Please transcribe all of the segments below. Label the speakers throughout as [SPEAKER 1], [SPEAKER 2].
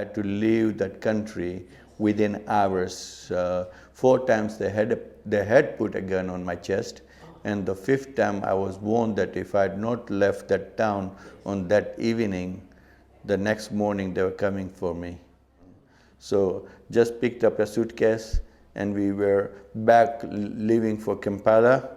[SPEAKER 1] had to leave that country within hours. 4 times they had put a gun on my chest, and the 5th time I was warned that if I had not left that town on that evening, the next morning they were coming for me. So just picked up a suitcase and we were back leaving for Kampala,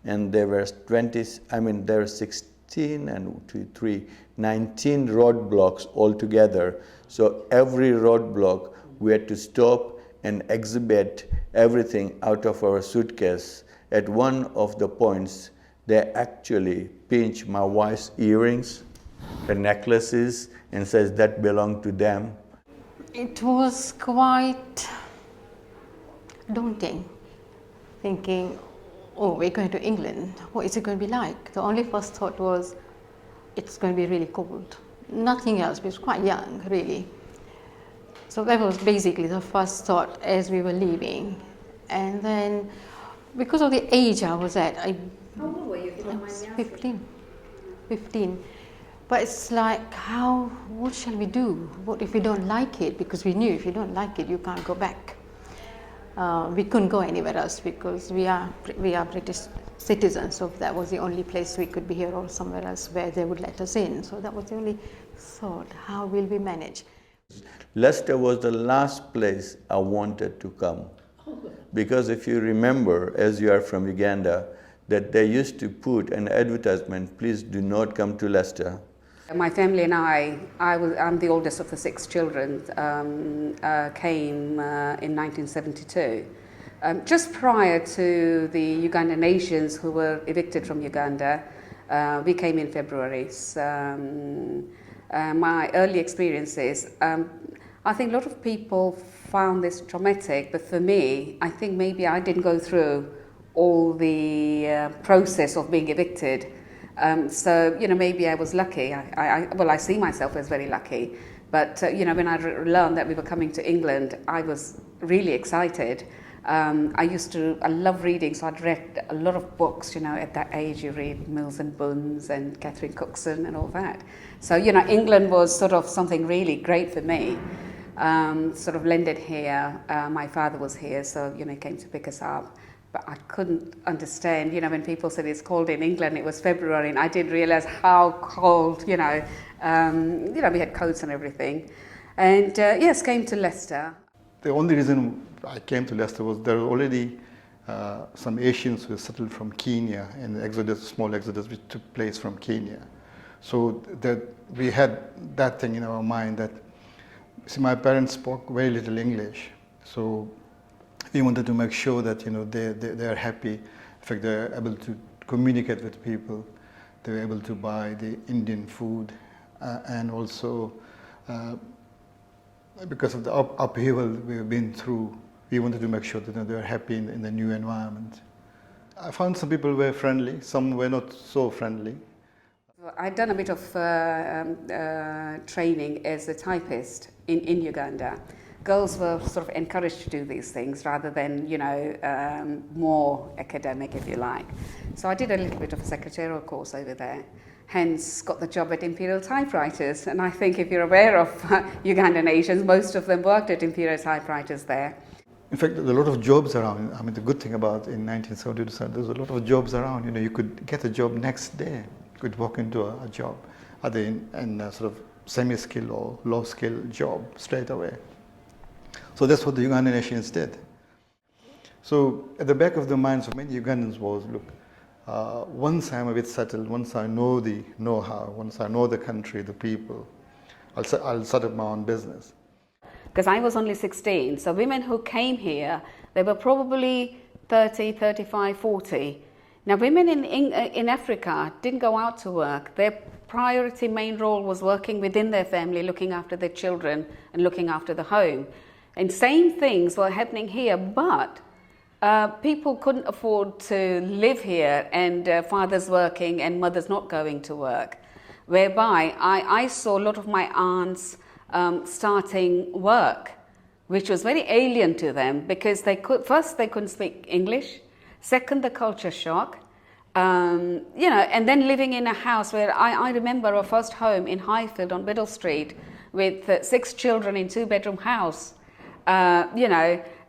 [SPEAKER 1] and there were 16 and 2, 3, 19 roadblocks altogether. So every roadblock we had to stop and exhibit everything out of our suitcase. At one of the points, they actually pinched my wife's earrings, her necklaces, and says that belonged to them.
[SPEAKER 2] It was quite daunting, thinking, oh, we're going to England. What is it going to be like? The only first thought was, it's going to be really cold. Nothing else. We were quite young, really. So that was basically the first thought as we were leaving. And then, because of the age I was at,
[SPEAKER 3] How old were you, if you don't mind me asking?
[SPEAKER 2] 15. But it's like, what shall we do? What if we don't like it? Because we knew if you don't like it, you can't go back. We couldn't go anywhere else because we are British citizens, so that was the only place we could be here or somewhere else where they would let us in. So that was the only thought, how will we manage?
[SPEAKER 1] Leicester was the last place I wanted to come. Because if you remember, as you are from Uganda, that they used to put an advertisement, please do not come to Leicester.
[SPEAKER 3] My family and I'm the oldest of the 6 children, came in 1972. Just prior to the Ugandan nations who were evicted from Uganda, we came in February. So, my early experiences, I think a lot of people found this traumatic, but for me, I think maybe I didn't go through all the process of being evicted. So, maybe I was lucky. I see myself as very lucky. But, when I learned that we were coming to England, I was really excited. I love reading, so I'd read a lot of books, at that age you read Mills and Bunns and Catherine Cookson and all that. So, England was sort of something really great for me. Sort of landed here. My father was here, so, he came to pick us up. But I couldn't understand, when people said it's cold in England, it was February, and I didn't realize how cold, we had coats and everything. And yes, came to Leicester.
[SPEAKER 4] The only reason I came to Leicester was there were already some Asians who settled from Kenya, and small exodus which took place from Kenya. So that we had that thing in our mind that, see, my parents spoke very little English. So we wanted to make sure that they are happy. In fact, they are able to communicate with people. They were able to buy the Indian food, and also because of the upheaval we've been through, we wanted to make sure that they are happy in the new environment. I found some people were friendly, some were not so friendly.
[SPEAKER 3] I'd done a bit of training as a typist in Uganda. Girls were sort of encouraged to do these things rather than, more academic, if you like. So I did a little bit of a secretarial course over there, hence got the job at Imperial Typewriters. And I think if you're aware of Ugandan Asians, most of them worked at Imperial Typewriters there.
[SPEAKER 4] In fact, there's a lot of jobs around. I mean, the good thing about in 1972, there's a lot of jobs around. You could get a job next day. You could walk into a job, either in a sort of semi-skilled or low-skilled job straight away. So that's what the Ugandan Asians did. So at the back of the minds of many Ugandans was, look, once I'm a bit settled, once I know the know-how, once I know the country, the people, I'll set up my own business.
[SPEAKER 3] Because I was only 16, so women who came here, they were probably 30, 35, 40. Now women in Africa didn't go out to work. Their priority main role was working within their family, looking after their children and looking after the home. And same things were happening here, but people couldn't afford to live here, and fathers working and mothers not going to work. Whereby I saw a lot of my aunts starting work, which was very alien to them because they couldn't speak English. Second, the culture shock. And then living in a house where I remember our first home in Highfield on Middle Street with 6 children in 2-bedroom house,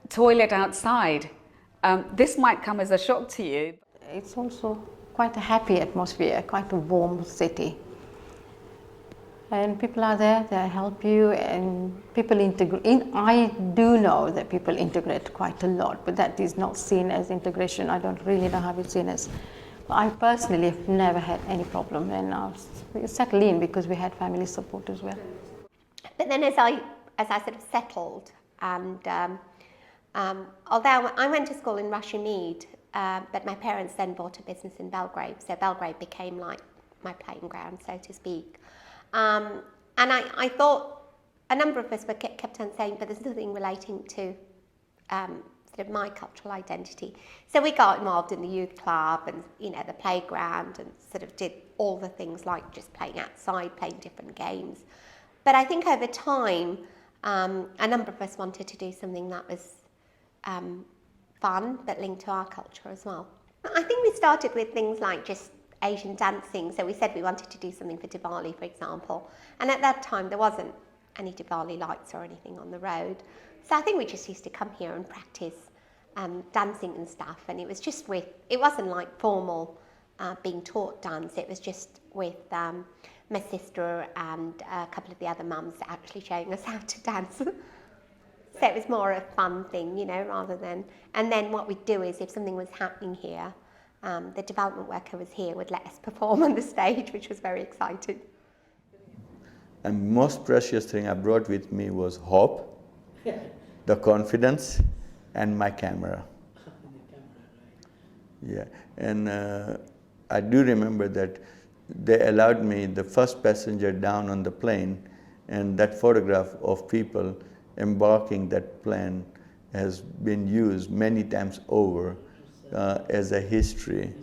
[SPEAKER 3] toilet outside. This might come as a shock to you.
[SPEAKER 2] It's also quite a happy atmosphere, quite a warm city. And people are there, they help you, and people integrate. I do know that people integrate quite a lot, but that is not seen as integration. I don't really know how it's seen as. I personally have never had any problem, and we settled in because we had family support as well.
[SPEAKER 5] But then as I sort of settled, and although I went to school in Rushmead, but my parents then bought a business in Belgrave, so Belgrave became like my playing ground, so to speak. And I thought, a number of us kept on saying, but there's nothing relating to sort of my cultural identity. So we got involved in the youth club and, the playground, and sort of did all the things like just playing outside, playing different games. But I think over time, a number of us wanted to do something that was fun, but linked to our culture as well. I think we started with things like just Asian dancing. So we said we wanted to do something for Diwali, for example. And at that time, there wasn't any Diwali lights or anything on the road. So I think we just used to come here and practice dancing and stuff. And it was just it wasn't like formal being taught dance. It was just with my sister and a couple of the other mums actually showing us how to dance. So it was more a fun thing, rather than... And then what we'd do is if something was happening here, the development worker was here, would let us perform on the stage, which was very exciting.
[SPEAKER 1] And most precious thing I brought with me was hope, the confidence, and my camera. Yeah, and I do remember that they allowed me the first passenger down on the plane, and that photograph of people embarking that plane has been used many times over as a history.